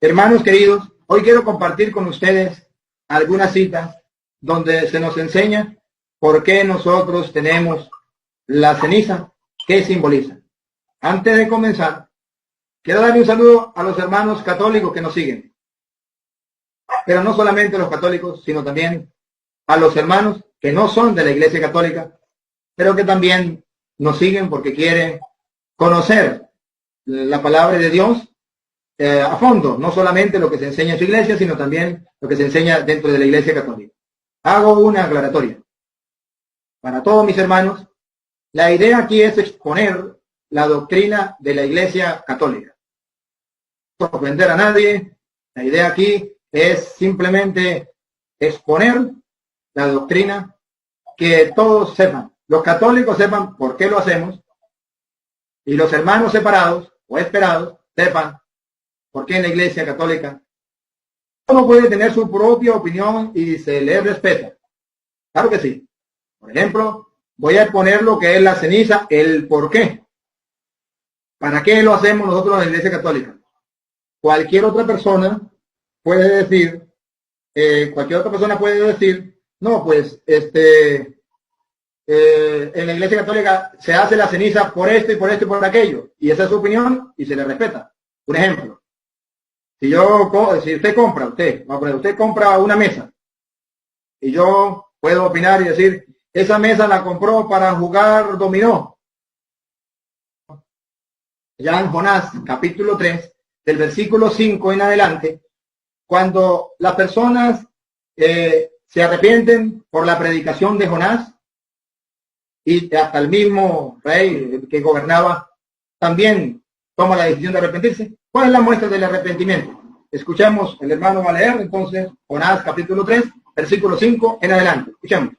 Hermanos queridos, hoy quiero compartir con ustedes algunas citas donde se nos enseña por qué nosotros tenemos la ceniza, qué simboliza. Antes de comenzar, quiero darle un saludo a los hermanos católicos que nos siguen. Pero no solamente los católicos, sino también a los hermanos que no son de la Iglesia Católica, pero que también nos siguen porque quieren conocer la palabra de Dios a fondo, no solamente lo que se enseña en su iglesia, sino también lo que se enseña dentro de la Iglesia Católica. Hago una aclaratoria. Para todos mis hermanos, la idea aquí es exponer la doctrina de la Iglesia Católica. No ofender a nadie, la idea aquí es simplemente exponer la doctrina, que todos sepan, los católicos sepan por qué lo hacemos, y los hermanos separados o esperados sepan por qué en la Iglesia Católica uno puede tener su propia opinión y se le respeta. Claro que sí. Por ejemplo, voy a exponer lo que es la ceniza, el por qué. ¿Para qué lo hacemos nosotros en la Iglesia Católica? Cualquier otra persona puede decir, no, pues, en la Iglesia Católica se hace la ceniza por esto y por esto y por aquello. Y esa es su opinión y se le respeta. Un ejemplo. Si usted compra una mesa y yo puedo opinar y decir, esa mesa la compró para jugar dominó. Ya en Jonás, capítulo 3, del versículo 5 en adelante, cuando las personas se arrepienten por la predicación de Jonás, y hasta el mismo rey que gobernaba también toma la decisión de arrepentirse. ¿Cuál es la muestra del arrepentimiento? Escuchemos, el hermano va a leer entonces Jonás capítulo 3, versículo 5 en adelante. Escuchemos.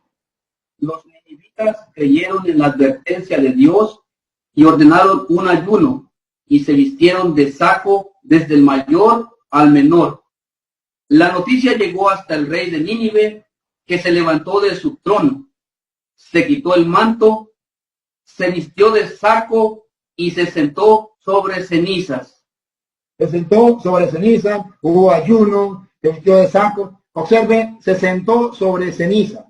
Los ninivitas creyeron en la advertencia de Dios y ordenaron un ayuno y se vistieron de saco desde el mayor al menor. La noticia llegó hasta el rey de Nínive, que se levantó de su trono, se quitó el manto, se vistió de saco y se sentó sobre cenizas. Se sentó sobre ceniza, hubo ayuno, se vistió de saco. Observe, se sentó sobre ceniza.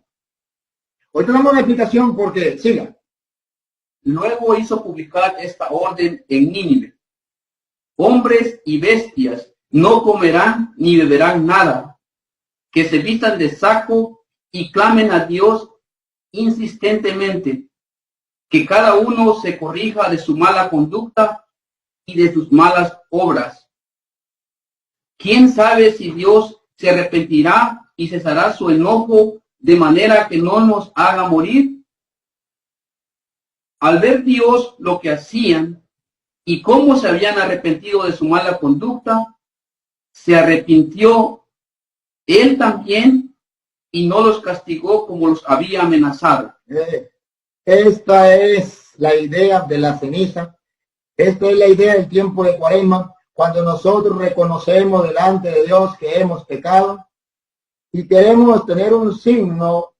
Hoy tenemos una explicación porque, siga. Luego hizo publicar esta orden en Nínive. Hombres y bestias no comerán ni beberán nada, que se vistan de saco y clamen a Dios insistentemente, que cada uno se corrija de su mala conducta y de sus malas obras. ¿Quién sabe si Dios se arrepentirá y cesará su enojo de manera que no nos haga morir? Al ver Dios lo que hacían y cómo se habían arrepentido de su mala conducta, se arrepintió Él también y no los castigó como los había amenazado. Esta es la idea de la ceniza. Esta es la idea del tiempo de Cuaresma, cuando nosotros reconocemos delante de Dios que hemos pecado y queremos tener un signo,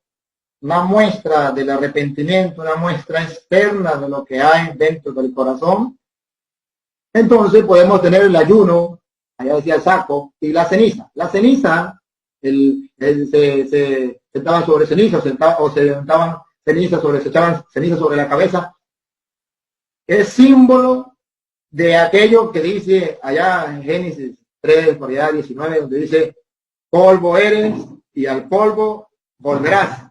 una muestra del arrepentimiento, una muestra externa de lo que hay dentro del corazón. Entonces podemos tener el ayuno, allá decía el saco, y la ceniza. La ceniza, se sentaban sobre ceniza, se echaban ceniza sobre la cabeza. Es símbolo de aquello que dice allá en Génesis 3, por allá 19, donde dice, polvo eres y al polvo volverás.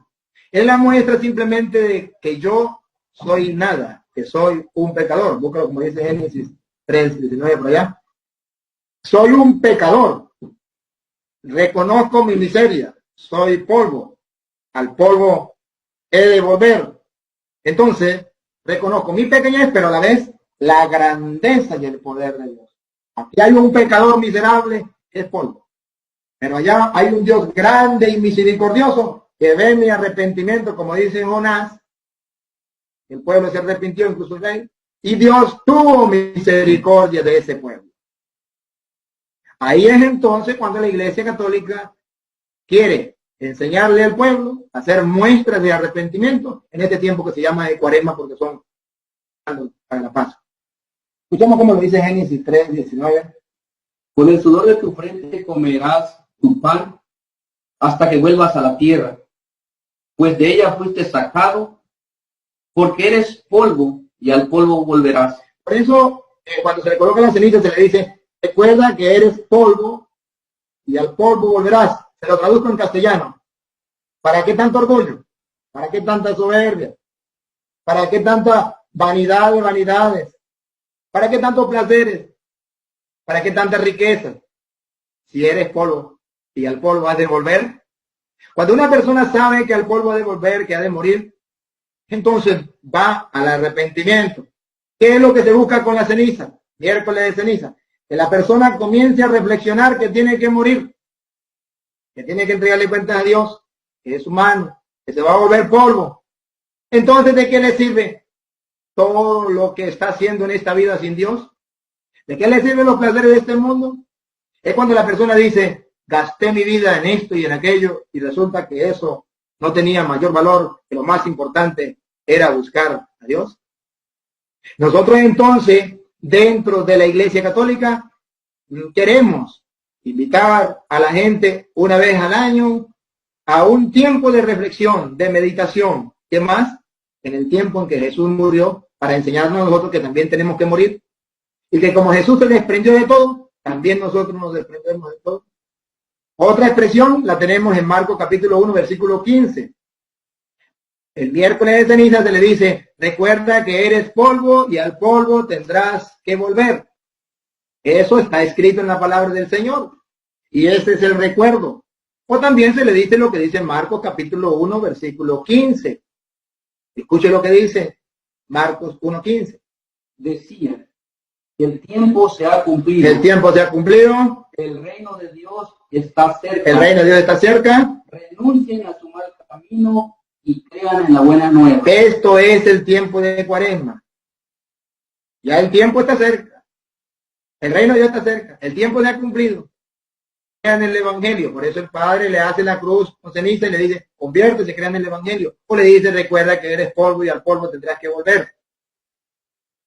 Es la muestra simplemente de que yo soy nada, que soy un pecador. Búscalo como dice Génesis 3, 19 por allá. Soy un pecador. Reconozco mi miseria. Soy polvo. Al polvo he de volver. Entonces, reconozco mi pequeñez, pero a la vez la grandeza y el poder de Dios. Aquí hay un pecador miserable, es polvo. Pero allá hay un Dios grande y misericordioso que ve mi arrepentimiento, como dice Jonás. El pueblo se arrepintió, incluso el rey, y Dios tuvo misericordia de ese pueblo. Ahí es entonces cuando la Iglesia Católica quiere enseñarle al pueblo a hacer muestras de arrepentimiento en este tiempo que se llama de Cuaresma, porque son para la Pascua. Escuchamos como lo dice Génesis 3, 19. Con el sudor de tu frente comerás tu pan hasta que vuelvas a la tierra, pues de ella fuiste sacado, porque eres polvo y al polvo volverás. Por eso, cuando se le coloca la ceniza, se le dice, recuerda que eres polvo y al polvo volverás. Se lo traduzco en castellano. ¿Para qué tanto orgullo? ¿Para qué tanta soberbia? ¿Para qué tanta vanidad de vanidades? ¿Para qué tantos placeres? ¿Para qué tanta riqueza? Si eres polvo y al polvo has de volver. Cuando una persona sabe que al polvo ha de volver, que ha de morir, entonces va al arrepentimiento. ¿Qué es lo que se busca con la ceniza? Miércoles de ceniza. Que la persona comience a reflexionar que tiene que morir, que tiene que entregarle cuentas a Dios, que es humano, que se va a volver polvo. Entonces, ¿de qué le sirve todo lo que está haciendo en esta vida sin Dios? ¿De qué le sirven los placeres de este mundo? Es cuando la persona dice, gasté mi vida en esto y en aquello, y resulta que eso no tenía mayor valor, que lo más importante era buscar a Dios. Nosotros entonces, dentro de la Iglesia Católica, queremos invitar a la gente una vez al año a un tiempo de reflexión, de meditación. ¿Qué más? En el tiempo en que Jesús murió, para enseñarnos a nosotros que también tenemos que morir. Y que como Jesús se desprendió de todo, también nosotros nos desprendemos de todo. Otra expresión la tenemos en Marcos capítulo 1, versículo 15. El miércoles de ceniza se le dice, recuerda que eres polvo y al polvo tendrás que volver. Eso está escrito en la palabra del Señor. Y ese es el recuerdo. O también se le dice lo que dice Marcos capítulo 1, versículo 15. Escuche lo que dice Marcos 1:15. Decía, el tiempo se ha cumplido. El tiempo se ha cumplido. El reino de Dios está cerca. El reino de Dios está cerca. Renuncien a su mal camino y crean en la buena nueva. Esto es el tiempo de Cuaresma. Ya el tiempo está cerca. El reino de Dios está cerca. El tiempo se ha cumplido. Crean el Evangelio. Por eso el Padre le hace la cruz con ceniza y le dice, conviértese, crean el Evangelio. O le dice, recuerda que eres polvo y al polvo tendrás que volver.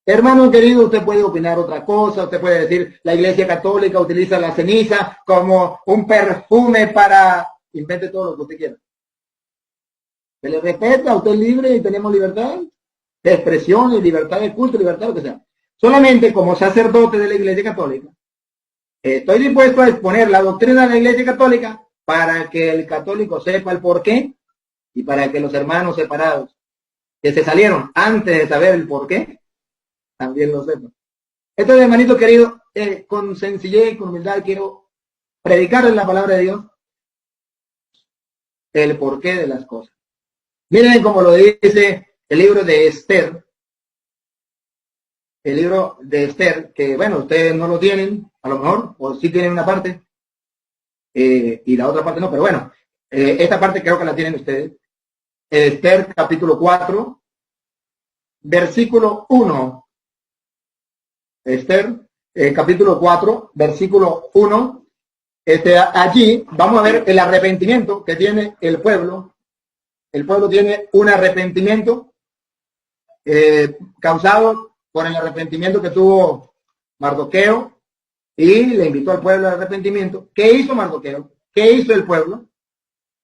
Hermano querido, usted puede opinar otra cosa, usted puede decir, la Iglesia Católica utiliza la ceniza como un perfume para... Invente todo lo que usted quiera. Se le respeta, usted es libre y tenemos libertad de expresión y libertad de culto, libertad de lo que sea. Solamente como sacerdote de la Iglesia Católica, estoy dispuesto a exponer la doctrina de la Iglesia Católica para que el católico sepa el porqué y para que los hermanos separados que se salieron antes de saber el porqué, también lo sepan. Entonces, hermanito querido, con sencillez y con humildad quiero predicarles la palabra de Dios, el porqué de las cosas. Miren como lo dice el libro de Esther. El libro de Esther, que bueno, ustedes no lo tienen, a lo mejor, o sí tienen una parte, y la otra parte no, pero bueno, esta parte creo que la tienen ustedes. Esther capítulo 4, versículo 1. Esther, capítulo 4, versículo 1. Allí vamos a ver el arrepentimiento que tiene el pueblo. El pueblo tiene un arrepentimiento causado por el arrepentimiento que tuvo Mardoqueo y le invitó al pueblo al arrepentimiento. ¿Qué hizo Mardoqueo? ¿Qué hizo el pueblo?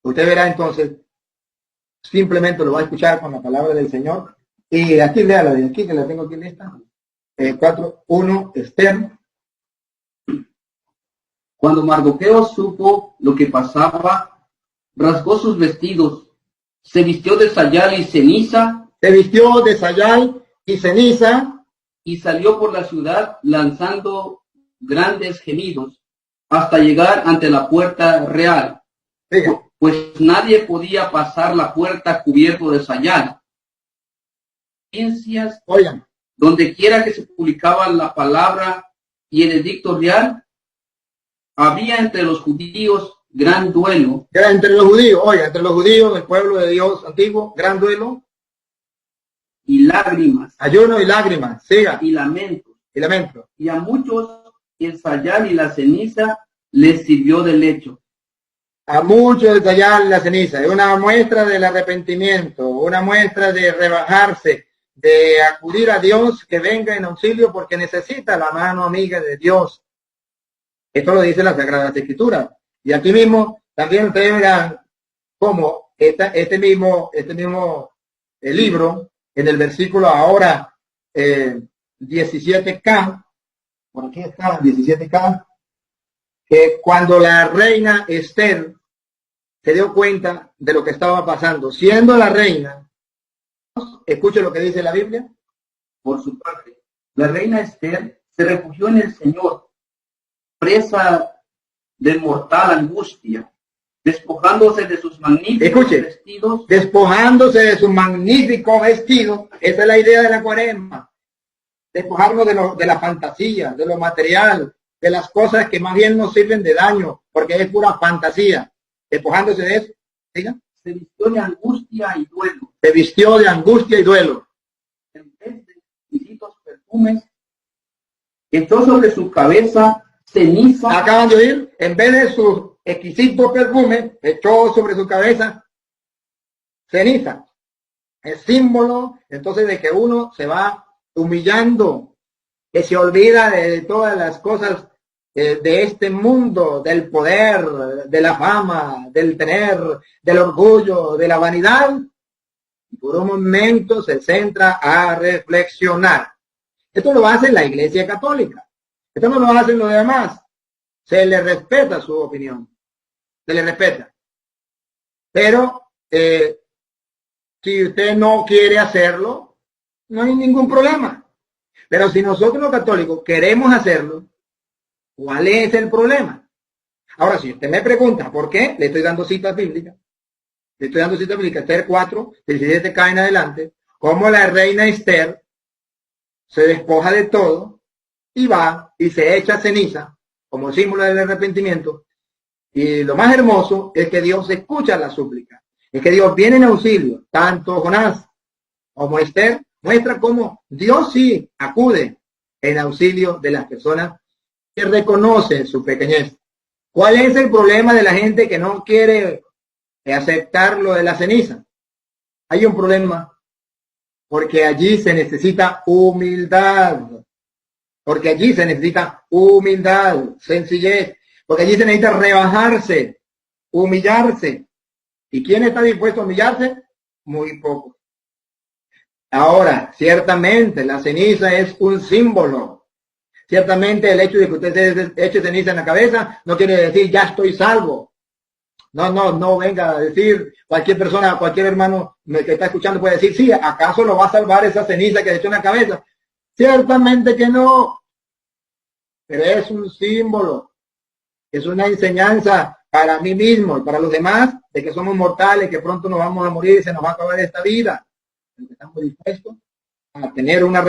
Usted verá entonces, simplemente lo va a escuchar con la palabra del Señor. Y aquí lea la de aquí, que la tengo aquí lista. 4:1, Esther. Cuando Mardoqueo supo lo que pasaba, rasgó sus vestidos, se vistió de sayal y ceniza. Se vistió de sayal y ceniza. Y salió por la ciudad lanzando grandes gemidos hasta llegar ante la puerta real. Diga. Pues nadie podía pasar la puerta cubierto de sayal. Oigan. Donde quiera que se publicaba la palabra y el edicto real, había entre los judíos gran duelo. Entre los judíos, oiga, entre los judíos del pueblo de Dios antiguo, gran duelo. Y lágrimas. Ayuno y lágrimas, siga. Y lamentos. Y lamento. Y a muchos el sayal y la ceniza les sirvió de lecho. A muchos el sayal y la ceniza. Es una muestra del arrepentimiento, una muestra de rebajarse, de acudir a Dios que venga en auxilio porque necesita la mano amiga de Dios. Esto lo dice la Sagrada Escritura. Y aquí mismo también ustedes verán cómo este mismo libro, en el versículo ahora 17K, por aquí está, 17K, que cuando la reina Esther se dio cuenta de lo que estaba pasando, siendo la reina, escuche lo que dice la Biblia. Por su parte, la reina Esther se refugió en el Señor, presa de mortal angustia, despojándose de sus magníficos vestidos. Despojándose de su magnífico vestido. Esa es la idea de la Cuaresma. Despojarnos de la fantasía, de lo material, de las cosas que más bien nos sirven de daño, porque es pura fantasía. Despojándose de eso. ¿Diga? Se vistió de angustia y duelo. Se vistió de angustia y duelo. En vez de exquisitos perfumes, echó sobre su cabeza ceniza. Acaban de oír, en vez de su exquisito perfume, echó sobre su cabeza ceniza. Es símbolo entonces de que uno se va humillando, que se olvida de todas las cosas de este mundo, del poder, de la fama, del tener, del orgullo, de la vanidad. Y por un momento se centra a reflexionar. Esto lo hace la Iglesia Católica. Esto no lo hacen los demás. Se le respeta su opinión. Se le respeta. Pero si usted no quiere hacerlo, no hay ningún problema. Pero si nosotros los católicos queremos hacerlo, ¿cuál es el problema? Ahora, si usted me pregunta por qué, le estoy dando citas bíblicas. Le estoy dando citas bíblicas. Esther 4, 17K en adelante. Cómo la reina Esther se despoja de todo y va y se echa ceniza como símbolo del arrepentimiento. Y lo más hermoso es que Dios escucha la súplica. Es que Dios viene en auxilio. Tanto Jonás como Esther muestra cómo Dios sí acude en auxilio de las personas que reconocen su pequeñez. ¿Cuál es el problema de la gente que no quiere aceptar lo de la ceniza? Hay un problema porque allí se necesita humildad. Porque allí se necesita humildad, sencillez. Porque allí se necesita rebajarse, humillarse. ¿Y quién está dispuesto a humillarse? Muy poco. Ahora, ciertamente la ceniza es un símbolo. Ciertamente el hecho de que usted se eche ceniza en la cabeza no quiere decir ya estoy salvo. No venga a decir cualquier persona, cualquier hermano que está escuchando puede decir, sí, ¿acaso lo va a salvar esa ceniza que se echó en la cabeza? Ciertamente que no. Pero es un símbolo. Es una enseñanza para mí mismo y para los demás de que somos mortales, que pronto nos vamos a morir y se nos va a acabar esta vida. Estamos dispuestos a tener una